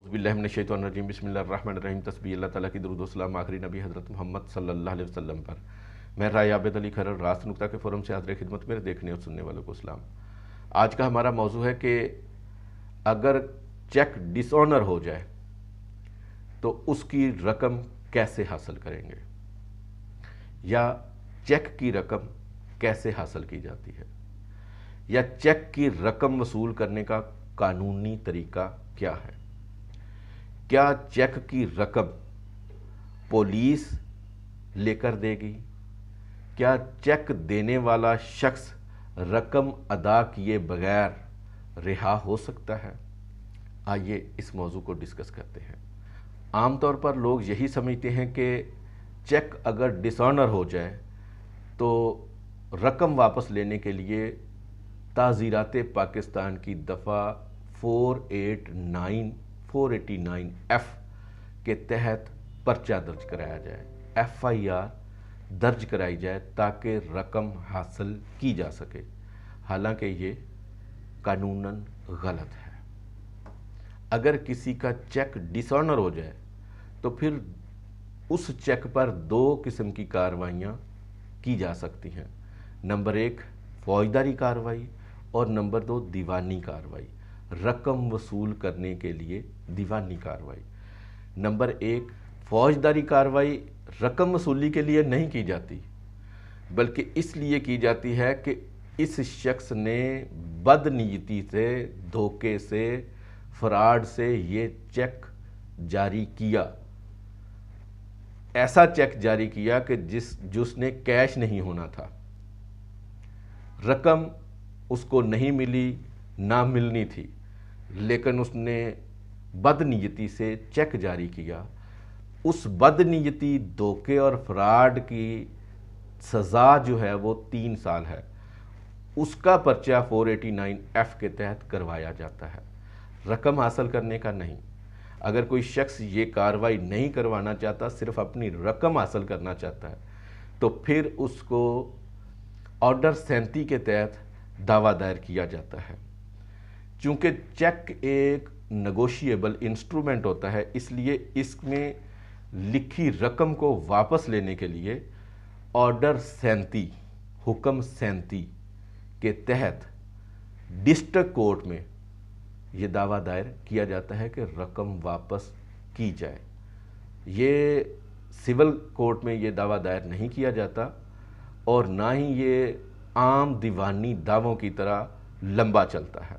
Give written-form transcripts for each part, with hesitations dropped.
باللہ من الشیطان الرجیم بسم اللہ الرحمن الرحیم تسبیح اللہ تعالیٰ کی درود و سلام آخری نبی حضرت محمد صلی اللہ علیہ وسلم پر۔ میں رائے عابد علی کھرر راست نکتہ کے فورم سے حاضر خدمت میرے دیکھنے اور سننے والوں کو اسلام۔ آج کا ہمارا موضوع ہے کہ اگر چیک ڈس آنر ہو جائے تو اس کی رقم کیسے حاصل کریں گے، یا چیک کی رقم کیسے حاصل کی جاتی ہے، یا چیک کی رقم وصول کرنے کا قانونی طریقہ کیا ہے۔ کیا چیک کی رقم پولیس لے کر دے گی؟ کیا چیک دینے والا شخص رقم ادا کیے بغیر رہا ہو سکتا ہے؟ آئیے اس موضوع کو ڈسکس کرتے ہیں۔ عام طور پر لوگ یہی سمجھتے ہیں کہ چیک اگر ڈس آنر ہو جائے تو رقم واپس لینے کے لیے تعزیرات پاکستان کی دفعہ 489 ایف کے تحت پرچہ درج کرایا جائے، FIR درج کرائی جائے تاکہ رقم حاصل کی جا سکے، حالانکہ یہ قانوناً غلط ہے۔ اگر کسی کا چیک ڈس آنر ہو جائے تو پھر اس چیک پر 2 قسم کی کارروائیاں کی جا سکتی ہیں۔ نمبر 1 فوجداری کارروائی اور نمبر 2 دیوانی کارروائی، رقم وصول کرنے کے لیے دیوانی کارروائی۔ نمبر 1 فوجداری کارروائی رقم وصولی کے لیے نہیں کی جاتی، بلکہ اس لیے کی جاتی ہے کہ اس شخص نے بد نیتی سے، دھوکے سے، فراڈ سے یہ چیک جاری کیا، ایسا چیک جاری کیا کہ جس نے کیش نہیں ہونا تھا، رقم اس کو نہیں ملی، نہ ملنی تھی، لیکن اس نے بد نیتی سے چیک جاری کیا۔ اس بد نیتی، دھوکے اور فراڈ کی سزا جو ہے وہ 3 سال ہے، اس کا پرچہ 489 ایف کے تحت کروایا جاتا ہے، رقم حاصل کرنے کا نہیں۔ اگر کوئی شخص یہ کارروائی نہیں کروانا چاہتا، صرف اپنی رقم حاصل کرنا چاہتا ہے، تو پھر اس کو آرڈر 37 کے تحت دعویٰ دائر کیا جاتا ہے۔ چونکہ چیک ایک نیگوشیبل انسٹرومنٹ ہوتا ہے، اس لیے اس میں لکھی رقم کو واپس لینے کے لیے آرڈر 37، حکم 37 کے تحت ڈسٹرکٹ کورٹ میں یہ دعویٰ دائر کیا جاتا ہے کہ رقم واپس کی جائے۔ یہ سول کورٹ میں یہ دعویٰ دائر نہیں کیا جاتا، اور نہ ہی یہ عام دیوانی دعووں کی طرح لمبا چلتا ہے۔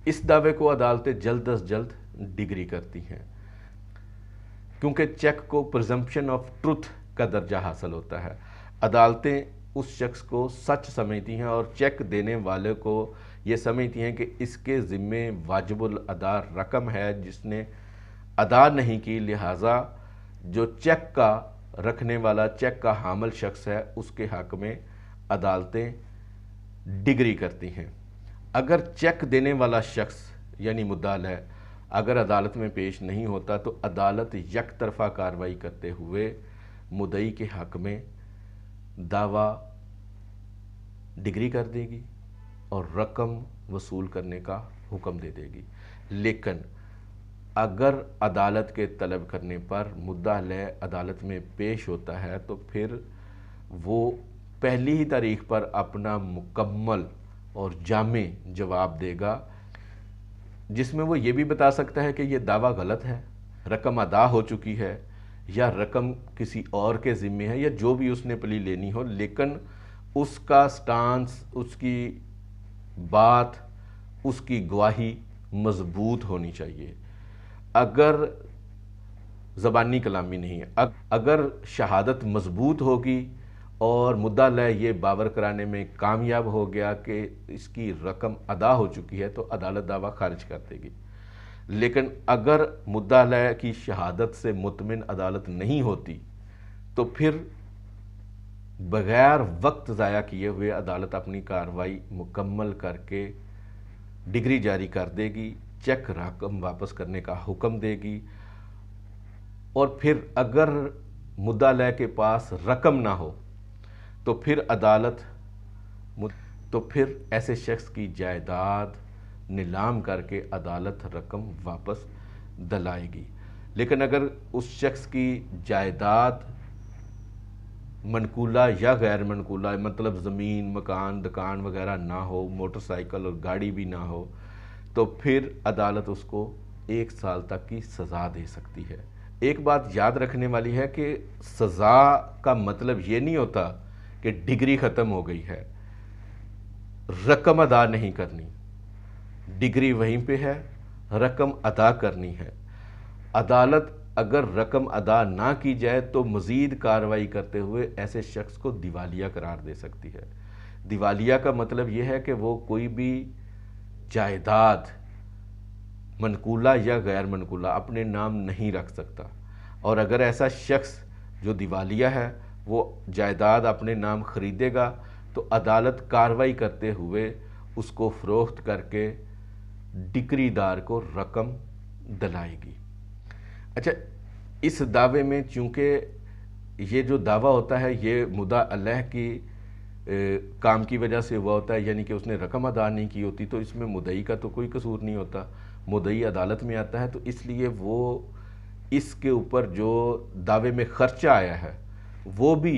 اس دعوے کو عدالتیں جلد از جلد ڈگری کرتی ہیں، کیونکہ چیک کو پرزمپشن آف ٹروتھ کا درجہ حاصل ہوتا ہے۔ عدالتیں اس شخص کو سچ سمجھتی ہیں اور چیک دینے والے کو یہ سمجھتی ہیں کہ اس کے ذمے واجب الادا رقم ہے جس نے ادا نہیں کی، لہٰذا جو چیک کا رکھنے والا، چیک کا حامل شخص ہے، اس کے حق میں عدالتیں ڈگری کرتی ہیں۔ اگر چیک دینے والا شخص یعنی مدعا علیہ اگر عدالت میں پیش نہیں ہوتا تو عدالت یک طرفہ کارروائی کرتے ہوئے مدعی کے حق میں دعویٰ ڈگری کر دے گی اور رقم وصول کرنے کا حکم دے دے گی۔ لیکن اگر عدالت کے طلب کرنے پر مدعا علیہ عدالت میں پیش ہوتا ہے تو پھر وہ پہلی ہی تاریخ پر اپنا مکمل اور جامع جواب دے گا، جس میں وہ یہ بھی بتا سکتا ہے کہ یہ دعویٰ غلط ہے، رقم ادا ہو چکی ہے، یا رقم کسی اور کے ذمے ہے، یا جو بھی اس نے پلی لینی ہو، لیکن اس کا سٹانس، اس کی بات، اس کی گواہی مضبوط ہونی چاہیے۔ اگر زبانی کلامی نہیں ہے، اگر شہادت مضبوط ہوگی اور مدعا علیہ یہ باور کرانے میں کامیاب ہو گیا کہ اس کی رقم ادا ہو چکی ہے تو عدالت دعویٰ خارج کر دے گی۔ لیکن اگر مدعا علیہ کی شہادت سے مطمئن عدالت نہیں ہوتی تو پھر بغیر وقت ضائع کیے ہوئے عدالت اپنی کارروائی مکمل کر کے ڈگری جاری کر دے گی، چیک رقم واپس کرنے کا حکم دے گی، اور پھر اگر مدعا علیہ کے پاس رقم نہ ہو تو پھر ایسے شخص کی جائیداد نیلام کر کے عدالت رقم واپس دلائے گی۔ لیکن اگر اس شخص کی جائیداد منقولہ یا غیر منقولہ، مطلب زمین، مکان، دکان وغیرہ نہ ہو، موٹر سائیکل اور گاڑی بھی نہ ہو، تو پھر عدالت اس کو 1 سال تک کی سزا دے سکتی ہے۔ ایک بات یاد رکھنے والی ہے کہ سزا کا مطلب یہ نہیں ہوتا کہ ڈگری ختم ہو گئی ہے، رقم ادا نہیں کرنی، ڈگری وہیں پہ ہے، رقم ادا کرنی ہے۔ عدالت اگر رقم ادا نہ کی جائے تو مزید کارروائی کرتے ہوئے ایسے شخص کو دیوالیہ قرار دے سکتی ہے۔ دیوالیہ کا مطلب یہ ہے کہ وہ کوئی بھی جائیداد منقولہ یا غیر منقولہ اپنے نام نہیں رکھ سکتا، اور اگر ایسا شخص جو دیوالیہ ہے وہ جائیداد اپنے نام خریدے گا تو عدالت کارروائی کرتے ہوئے اس کو فروخت کر کے ڈکری دار کو رقم دلائے گی۔ اچھا، اس دعوے میں چونکہ یہ جو دعویٰ ہوتا ہے یہ مدعا علیہ کی کام کی وجہ سے ہوا ہوتا ہے، یعنی کہ اس نے رقم ادا نہیں کی ہوتی، تو اس میں مدعی کا تو کوئی قصور نہیں ہوتا، مدعی عدالت میں آتا ہے، تو اس لیے وہ اس کے اوپر جو دعوے میں خرچہ آیا ہے وہ بھی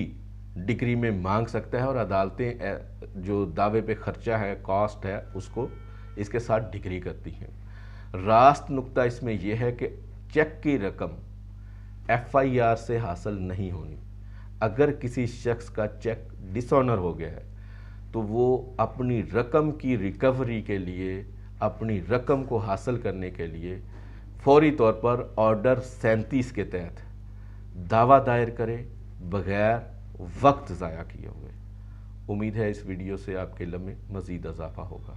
ڈگری میں مانگ سکتا ہے، اور عدالتیں جو دعوے پہ خرچہ ہے، کاسٹ ہے، اس کو اس کے ساتھ ڈگری کرتی ہیں۔ راست نقطہ اس میں یہ ہے کہ چیک کی رقم FIR سے حاصل نہیں ہونی۔ اگر کسی شخص کا چیک ڈس آنر ہو گیا ہے تو وہ اپنی رقم کی ریکوری کے لیے، اپنی رقم کو حاصل کرنے کے لیے فوری طور پر آرڈر 37 کے تحت دعویٰ دائر کرے بغیر وقت ضائع کیے ہوئے۔ امید ہے اس ویڈیو سے آپ کے علم میں مزید اضافہ ہوگا۔